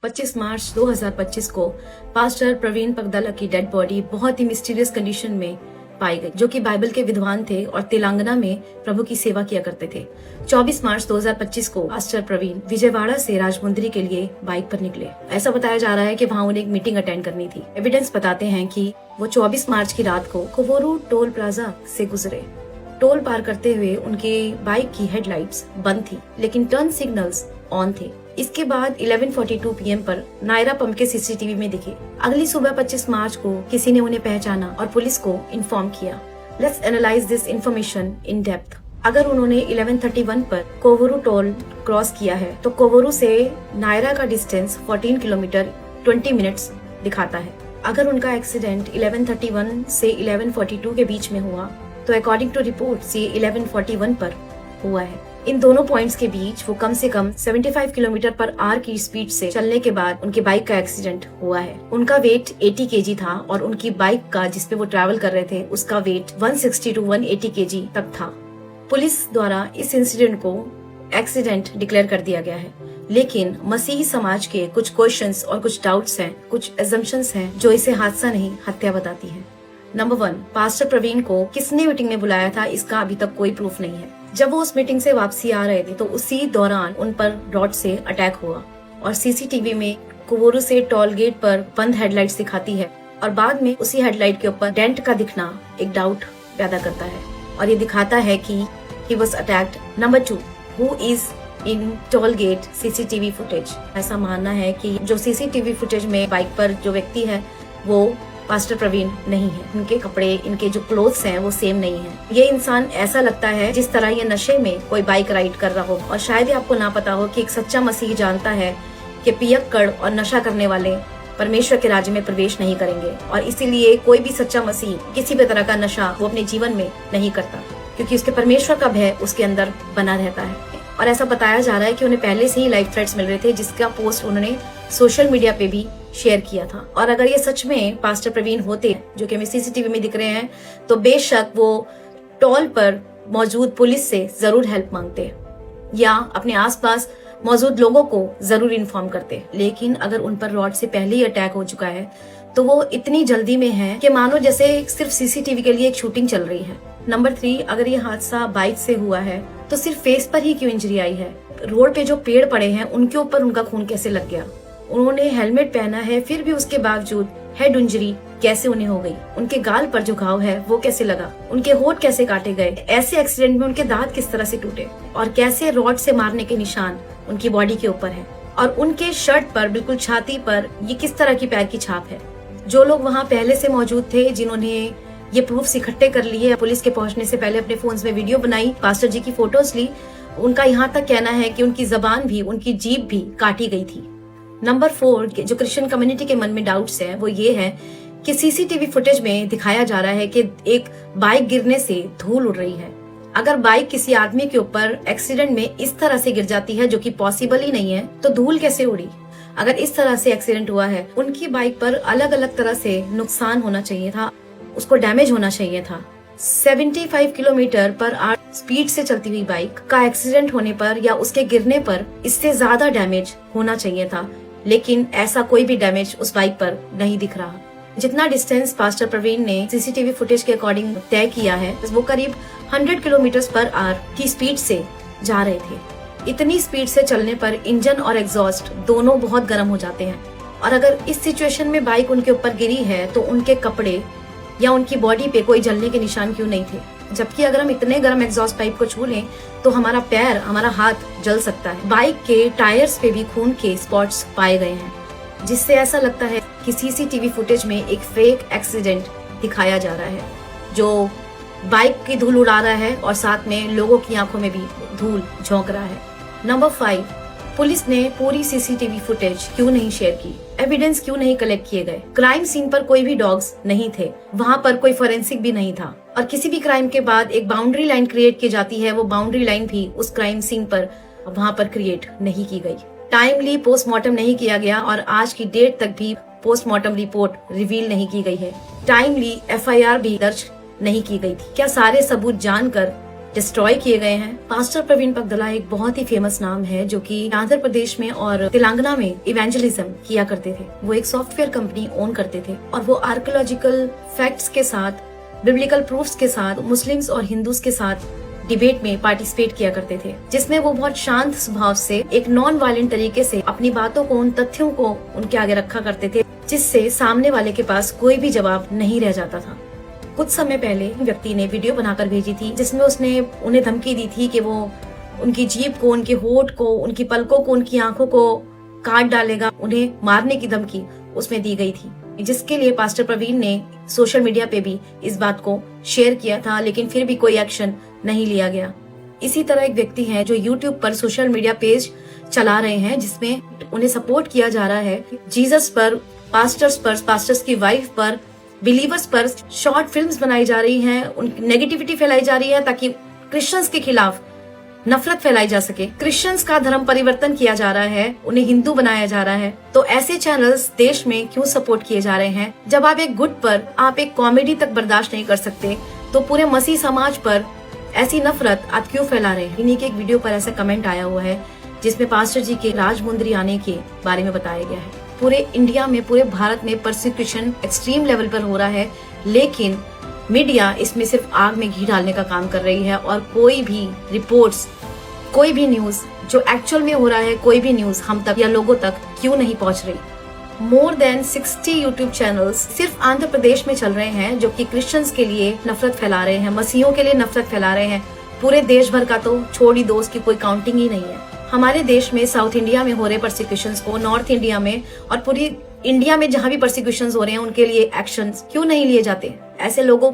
25 मार्च 2025 को पास्टर प्रवीण पगदला की dead body बहुत ही मिस्टीरियस कंडीशन में पाई गई, जो कि बाइबल के विद्वान थे और तेलंगाना में प्रभु की सेवा किया करते थे। 24 मार्च 2025 को पास्टर प्रवीण विजयवाड़ा से राजमुंदरी के लिए बाइक पर निकले। ऐसा बताया जा रहा है कि वहाँ उन्हें एक मीटिंग अटेंड करनी थी। एविडेंस बताते हैं कि वो 24 मार्च की रात को कोवोरू टोल प्लाजा से गुजरे। टोल पार करते हुए उनकी बाइक की हेडलाइट्स बंद थी, लेकिन टर्न सिग्नल्स ऑन थे। इसके बाद 11:42 PM पर नायरा पंप के सीसीटीवी में दिखे। अगली सुबह 25 मार्च को किसी ने उन्हें पहचाना और पुलिस को इन्फॉर्म किया। Let's analyse this information in depth. अगर उन्होंने 11:31 पर कोवोरू टोल क्रॉस किया है तो कोवोरू से नायरा का डिस्टेंस 14 किलोमीटर 20 मिनट्स दिखाता है। अगर उनका एक्सीडेंट 11:31 से 11:42 के बीच में हुआ तो अकॉर्डिंग टू रिपोर्ट ये 11:41 पर हुआ है। इन दोनों पॉइंट्स के बीच वो कम से कम 75 किलोमीटर पर आवर की स्पीड से चलने के बाद उनकी बाइक का एक्सीडेंट हुआ है। उनका वेट 80 kg था और उनकी बाइक का जिसपे वो ट्रैवल कर रहे थे उसका वेट 160 to 180 kg तक था। पुलिस द्वारा इस इंसिडेंट को एक्सीडेंट डिक्लेयर कर दिया गया है, लेकिन मसीही समाज के कुछ क्वेश्चंस और कुछ डाउट्स हैं, कुछ एजम्पशंस हैं जो इसे हादसा नहीं हत्या बताती है। नंबर 1, पास्टर प्रवीण को किसने मीटिंग में बुलाया था, इसका अभी तक कोई प्रूफ नहीं है। जब वो उस मीटिंग से वापसी आ रहे थे तो उसी दौरान उन पर रॉड से अटैक हुआ और सीसीटीवी में कोवोरू से टोल गेट पर बंद हेडलाइट्स दिखाती है और बाद में उसी हेडलाइट के ऊपर डेंट का दिखना एक डाउट पैदा करता है और ये दिखाता है कि he was attacked. Number 2, who is in toll gate CCTV footage. ऐसा मानना है कि जो सीसीटीवी फुटेज में बाइक पर जो व्यक्ति है वो पास्टर प्रवीण नहीं है। इनके कपड़े, इनके जो क्लोथ्स हैं वो सेम नहीं है। ये इंसान ऐसा लगता है जिस तरह ये नशे में कोई बाइक राइड कर रहा हो। और शायद ही आपको ना पता हो कि एक सच्चा मसीही जानता है कि पियक्कड़ और नशा करने वाले परमेश्वर के राज्य में प्रवेश नहीं करेंगे, और इसीलिए कोई भी सच्चा मसीही किसी भी तरह का नशा वो अपने जीवन में नहीं करता, क्योंकि उसके परमेश्वर का भय उसके अंदर बना रहता है। और ऐसा बताया जा रहा है कि उन्हें पहले से ही लाइफ थ्रेट्स मिल रहे थे, जिसका पोस्ट उन्होंने सोशल मीडिया पे भी शेयर किया था। और अगर ये सच में पास्टर प्रवीण होते जो कि हमें सीसीटीवी में दिख रहे हैं तो बेशक वो टोल पर मौजूद पुलिस से जरूर हेल्प मांगते या अपने आसपास मौजूद लोगों को जरूर इन्फॉर्म करते। लेकिन अगर उन पर रॉड से पहले ही अटैक हो चुका है तो वो इतनी जल्दी में है कि मानो जैसे सिर्फ सीसीटीवी के लिए एक शूटिंग चल रही है। नंबर 3, अगर ये हादसा बाइक से हुआ है तो सिर्फ फेस पर ही क्यों इंजरी आई है? रोड पे जो पेड़ पड़े हैं उनके ऊपर उनका खून कैसे लग गया? उन्होंने हेलमेट पहना है फिर भी उसके बावजूद हेड इंजरी कैसे उन्हें हो गई? उनके गाल पर जो घाव है वो कैसे लगा? उनके होंठ कैसे काटे गए? ऐसे एक्सीडेंट में उनके दांत किस तरह से टूटे? और कैसे रॉड से मारने के निशान उनकी बॉडी के ऊपर है? और उनके शर्ट पर बिल्कुल छाती पर ये किस तरह की पैर की छाप है? जो लोग वहाँ पहले से मौजूद थे, जिन्होंने ये प्रूफ्स इकट्ठे कर लिए, पुलिस के पहुंचने से पहले अपने फोन्स में वीडियो बनाई, पास्टर जी की फोटोज ली, उनका यहाँ तक कहना है कि उनकी जबान भी, उनकी जीभ भी काटी गई थी। नंबर 4, जो क्रिश्चियन कम्युनिटी के मन में डाउट्स है वो ये है कि सीसीटीवी फुटेज में दिखाया जा रहा है कि एक बाइक गिरने से धूल उड़ रही है। अगर बाइक किसी आदमी के ऊपर एक्सीडेंट में इस तरह से गिर जाती है, जो कि पॉसिबल ही नहीं है, तो धूल कैसे उड़ी? अगर इस तरह से एक्सीडेंट हुआ है, उनकी बाइक पर अलग अलग तरह से नुकसान होना चाहिए था, उसको डैमेज होना चाहिए था। 75 किलोमीटर पर आवर स्पीड से चलती हुई बाइक का एक्सीडेंट होने पर या उसके गिरने पर इससे ज्यादा डैमेज होना चाहिए था, लेकिन ऐसा कोई भी डैमेज उस बाइक पर नहीं दिख रहा। जितना डिस्टेंस पास्टर प्रवीण ने सीसीटीवी फुटेज के अकॉर्डिंग तय किया है वो करीब 100 किलोमीटर पर आवर की स्पीड से जा रहे थे। इतनी स्पीड से चलने पर इंजन और एग्जॉस्ट दोनों बहुत गर्म हो जाते हैं, और अगर इस सिचुएशन में बाइक उनके ऊपर गिरी है तो उनके कपड़े या उनकी बॉडी पे कोई जलने के निशान क्यों नहीं थे? जबकि अगर हम इतने गर्म एग्जॉस्ट पाइप को छू लें तो हमारा पैर, हमारा हाथ जल सकता है। बाइक के टायर्स पे भी खून के स्पॉट्स पाए गए हैं, जिससे ऐसा लगता है कि सीसीटीवी फुटेज में एक फेक एक्सीडेंट दिखाया जा रहा है, जो बाइक की धूल उड़ा रहा है और साथ में लोगों की आंखों में भी धूल झोंक रहा है। नंबर 5, पुलिस ने पूरी सीसीटीवी फुटेज क्यों नहीं शेयर की? एविडेंस क्यों नहीं कलेक्ट किए गए? क्राइम सीन पर कोई भी डॉग्स नहीं थे, वहाँ पर कोई फोरेंसिक भी नहीं था, और किसी भी क्राइम के बाद एक बाउंड्री लाइन क्रिएट की जाती है, वो बाउंड्री लाइन भी उस क्राइम सीन पर वहाँ पर क्रिएट नहीं की गई। टाइमली पोस्टमार्टम नहीं किया गया और आज की डेट तक भी पोस्टमार्टम रिपोर्ट रिवील नहीं की गई है। टाइमली FIR भी दर्ज नहीं की गई थी। क्या सारे सबूत जानकर डिस्ट्रॉय किए गए हैं। पास्टर प्रवीण पगदला एक बहुत ही फेमस नाम है जो कि आंध्र प्रदेश में और तेलंगाना में इवेंजलिज्म किया करते थे। वो एक सॉफ्टवेयर कंपनी ओन करते थे और वो आर्कियोलॉजिकल फैक्ट्स के साथ, बिब्लिकल प्रूफ्स के साथ, मुस्लिम्स और हिंदूज के साथ डिबेट में पार्टिसिपेट किया करते थे, जिसमें वो बहुत शांत स्वभाव से एक नॉन वायलेंट तरीके से अपनी बातों को, उन तथ्यों को उनके आगे रखा करते थे, जिससे सामने वाले के पास कोई भी जवाब नहीं रह जाता था। कुछ समय पहले व्यक्ति ने वीडियो बनाकर भेजी थी जिसमें उसने उन्हें धमकी दी थी कि वो उनकी जीभ को, उनके होठ को, उनकी पलकों को, उनकी आंखों को काट डालेगा, उन्हें मारने की धमकी उसमें दी गई थी, जिसके लिए पास्टर प्रवीण ने सोशल मीडिया पे भी इस बात को शेयर किया था, लेकिन फिर भी कोई एक्शन नहीं लिया गया। इसी तरह एक व्यक्ति है जो यूट्यूब पर सोशल मीडिया पेज चला रहे हैं जिसमें उन्हें सपोर्ट किया जा रहा है। जीसस पर, पास्टर्स की वाइफ पर, बिलीवर्स पर शॉर्ट फिल्म्स बनाई जा रही हैं, उनकी नेगेटिविटी फैलाई जा रही है ताकि क्रिश्चियंस के खिलाफ नफरत फैलाई जा सके। क्रिश्चियंस का धर्म परिवर्तन किया जा रहा है, उन्हें हिंदू बनाया जा रहा है। तो ऐसे चैनल्स देश में क्यों सपोर्ट किए जा रहे हैं? जब आप एक गुट पर, आप एक कॉमेडी तक बर्दाश्त नहीं कर सकते, तो पूरे मसीह समाज पर ऐसी नफरत आप क्यों फैला रहे हैं? इन्हीं के एक वीडियो पर ऐसा कमेंट आया हुआ है जिसमें पास्टर जी के राजमुंदरी आने के बारे में बताया गया है। पूरे इंडिया में, पूरे भारत में परसिक्यूशन एक्सट्रीम लेवल पर हो रहा है, लेकिन मीडिया इसमें सिर्फ आग में घी डालने का काम कर रही है और कोई भी रिपोर्ट्स, कोई भी न्यूज जो एक्चुअल में हो रहा है, कोई भी न्यूज हम तक या लोगों तक क्यों नहीं पहुंच रही? मोर देन 60 यूट्यूब चैनल्स सिर्फ आंध्र प्रदेश में चल रहे हैं जो कि क्रिश्चियंस के लिए नफरत फैला रहे हैं, मसीहों के लिए नफरत फैला रहे हैं। पूरे देश भर का तो छोड़ ही दो, उसकी कोई काउंटिंग ही नहीं है। हमारे देश में साउथ इंडिया में हो रहे परसिक्यूशंस को, नॉर्थ इंडिया में और पूरी इंडिया में जहाँ भी परसिक्यूशंस हो रहे हैं उनके लिए एक्शंस क्यों नहीं लिए जाते? ऐसे लोगों